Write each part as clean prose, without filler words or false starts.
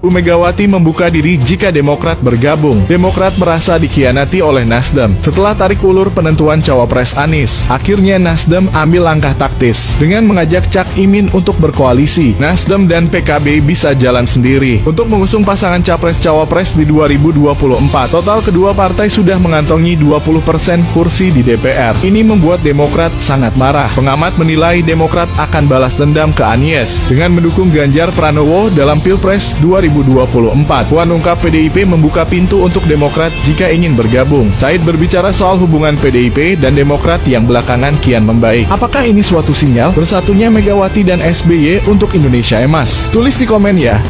Megawati membuka diri jika Demokrat bergabung. Demokrat merasa dikhianati oleh Nasdem. Setelah tarik ulur penentuan cawapres Anies, akhirnya Nasdem ambil langkah taktis dengan mengajak Cak Imin untuk berkoalisi. Nasdem dan PKB bisa jalan sendiri untuk mengusung pasangan capres-cawapres di 2024. Total kedua partai sudah mengantongi 20% kursi di DPR. Ini membuat Demokrat sangat marah. Pengamat menilai Demokrat akan balas dendam ke Anies dengan mendukung Ganjar Pranowo dalam Pilpres 2024. Puan ungkap PDIP membuka pintu untuk Demokrat jika ingin bergabung. Said berbicara soal hubungan PDIP dan Demokrat yang belakangan kian membaik. Apakah ini suatu sinyal bersatunya Megawati dan SBY untuk Indonesia Emas? Tulis di komen ya.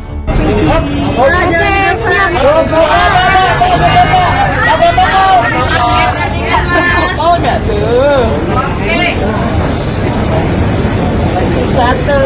Satu.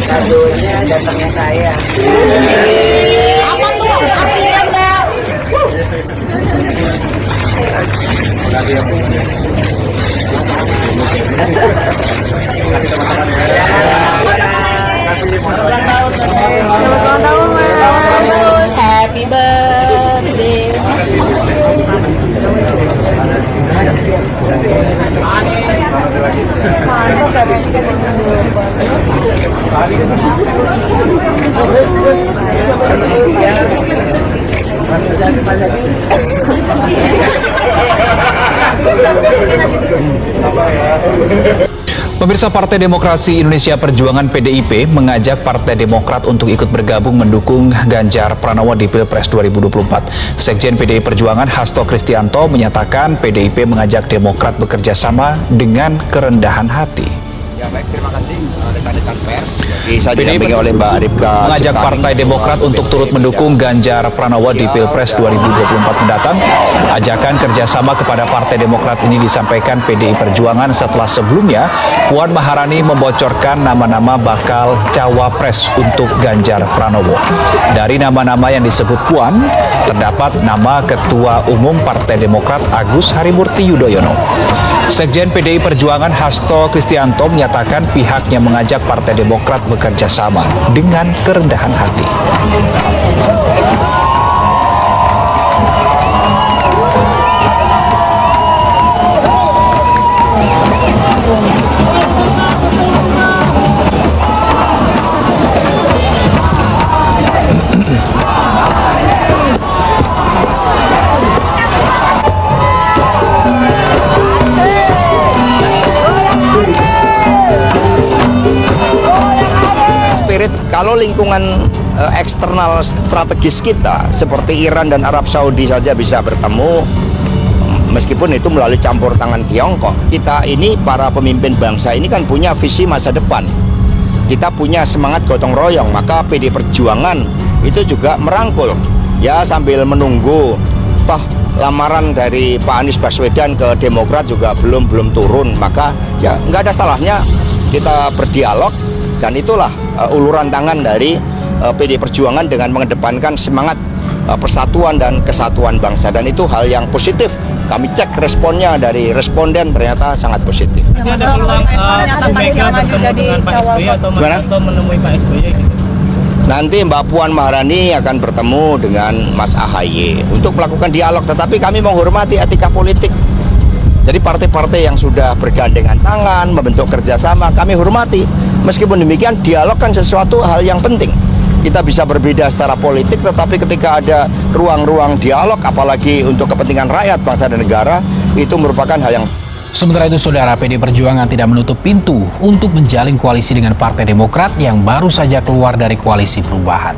Kadonya datangnya saya. Apa tuh artinya, Mbak? Happy birthday. Pemirsa, Partai Demokrasi Indonesia Perjuangan PDIP mengajak Partai Demokrat untuk ikut bergabung mendukung Ganjar Pranowo di Pilpres 2024. Sekjen PDI Perjuangan Hasto Kristianto menyatakan PDIP mengajak Demokrat bekerja sama dengan kerendahan hati. Ya baik, terima kasih rekan-rekan pers. Saya didampingi oleh Mbak Ripka mengajak Partai Demokrat untuk turut mendukung Ganjar Pranowo di Pilpres 2024 mendatang. Ajakan kerjasama kepada Partai Demokrat ini disampaikan PDI Perjuangan setelah sebelumnya Puan Maharani membocorkan nama-nama bakal cawapres untuk Ganjar Pranowo. Dari nama-nama yang disebut Puan, terdapat nama Ketua Umum Partai Demokrat Agus Harimurti Yudhoyono. Sekjen PDI Perjuangan Hasto Kristianto menyatakan pihaknya mengajak Partai Demokrat bekerja sama dengan kerendahan hati. Kalau lingkungan eksternal strategis kita seperti Iran dan Arab Saudi saja bisa bertemu, meskipun itu melalui campur tangan Tiongkok, kita ini para pemimpin bangsa ini kan punya visi masa depan. Kita punya semangat gotong royong, maka PD Perjuangan itu juga merangkul ya sambil menunggu. Toh lamaran dari Pak Anies Baswedan ke Demokrat juga belum turun, maka ya nggak ada salahnya kita berdialog. Dan itulah uluran tangan dari PD Perjuangan dengan mengedepankan semangat persatuan dan kesatuan bangsa, dan itu hal yang positif. Kami cek responnya dari responden ternyata sangat positif. Ada peluang Pak Mega bertemu dengan Pak SBY atau menemui Pak SBY gitu? Nanti Mbak Puan Maharani akan bertemu dengan Mas AHY untuk melakukan dialog, tetapi kami menghormati etika politik. Jadi partai-partai yang sudah bergandengan tangan, membentuk kerjasama, kami hormati. Meskipun demikian, dialog kan sesuatu hal yang penting. Kita bisa berbeda secara politik, tetapi ketika ada ruang-ruang dialog, apalagi untuk kepentingan rakyat, bangsa dan negara, itu merupakan hal yang... Sementara itu, Saudara, PD Perjuangan tidak menutup pintu untuk menjalin koalisi dengan Partai Demokrat yang baru saja keluar dari koalisi perubahan.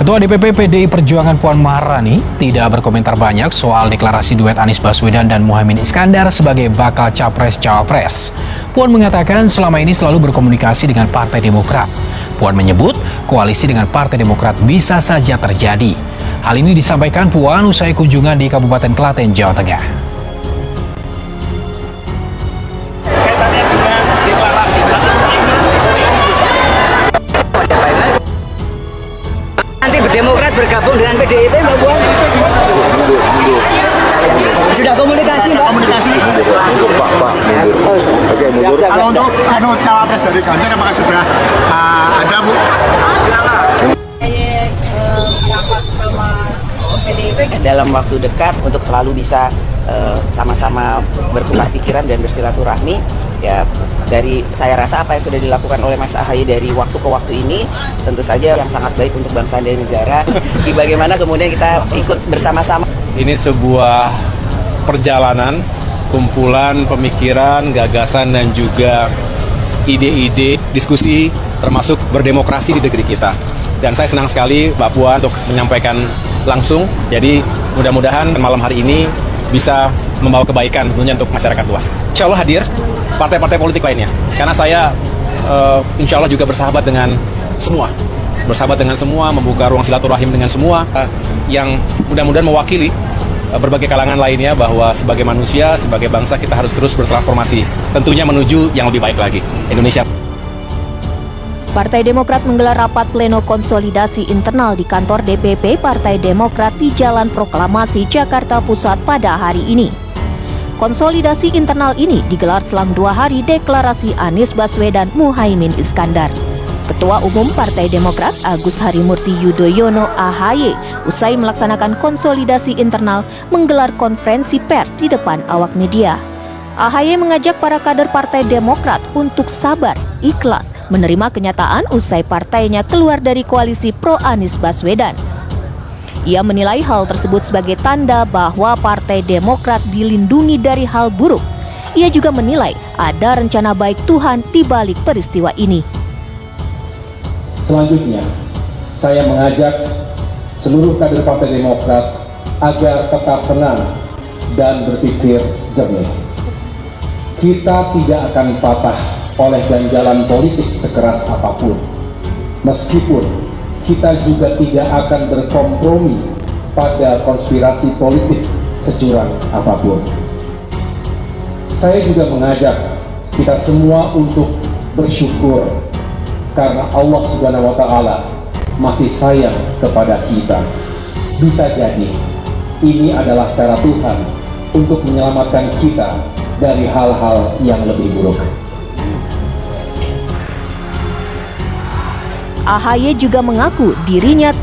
Ketua DPP PDI Perjuangan Puan Maharani tidak berkomentar banyak soal deklarasi duet Anies Baswedan dan Muhaimin Iskandar sebagai bakal capres-cawapres. Puan mengatakan selama ini selalu berkomunikasi dengan Partai Demokrat. Puan menyebut koalisi dengan Partai Demokrat bisa saja terjadi. Hal ini disampaikan Puan usai kunjungan di Kabupaten Klaten, Jawa Tengah. Kaitannya dengan deklarasi Anies Nanti Demokrat bergabung dengan PDIP, Mbak Puan? Sudah komunikasi, Mbak? Mundur Pak, Oke, mundur. Kalau untuk cawapres dari Ganjar apakah sudah ada, Bu? Dalam waktu dekat untuk selalu bisa sama-sama bertukar pikiran dan bersilaturahmi. Ya, dari saya rasa apa yang sudah dilakukan oleh Mas Ahaye dari waktu ke waktu ini tentu saja yang sangat baik untuk bangsa dan negara. Bagaimana kemudian kita ikut bersama-sama. Ini sebuah perjalanan, kumpulan pemikiran, gagasan dan juga ide-ide, diskusi termasuk berdemokrasi di negeri kita. Dan saya senang sekali Mbak Puan untuk menyampaikan langsung. Jadi mudah-mudahan malam hari ini bisa membawa kebaikan tentunya untuk masyarakat luas. Insya Allah hadir partai-partai politik lainnya. Karena saya insya Allah juga bersahabat dengan semua. Bersahabat dengan semua, membuka ruang silaturahim dengan semua yang mudah-mudahan mewakili berbagai kalangan lainnya bahwa sebagai manusia, sebagai bangsa kita harus terus bertransformasi. Tentunya menuju yang lebih baik lagi. Indonesia. Partai Demokrat menggelar rapat pleno konsolidasi internal di kantor DPP Partai Demokrat di Jalan Proklamasi, Jakarta Pusat pada hari ini. Konsolidasi internal ini digelar selang 2 hari deklarasi Anies Baswedan Muhaimin Iskandar. Ketua Umum Partai Demokrat Agus Harimurti Yudhoyono (AHY) usai melaksanakan konsolidasi internal menggelar konferensi pers di depan awak media. AHY mengajak para kader Partai Demokrat untuk sabar, ikhlas, menerima kenyataan usai partainya keluar dari koalisi pro Anies Baswedan. Ia menilai hal tersebut sebagai tanda bahwa Partai Demokrat dilindungi dari hal buruk. Ia juga menilai ada rencana baik Tuhan di balik peristiwa ini. Selanjutnya, saya mengajak seluruh kader Partai Demokrat agar tetap tenang dan berpikir jernih. Kita tidak akan patah oleh ganjalan politik sekeras apapun. Meskipun kita juga tidak akan berkompromi pada konspirasi politik securang apapun. Saya juga mengajak kita semua untuk bersyukur karena Allah Subhanahu wa Ta'ala masih sayang kepada kita. Bisa jadi ini adalah cara Tuhan untuk menyelamatkan kita dari hal-hal yang lebih buruk. AHY juga mengaku dirinya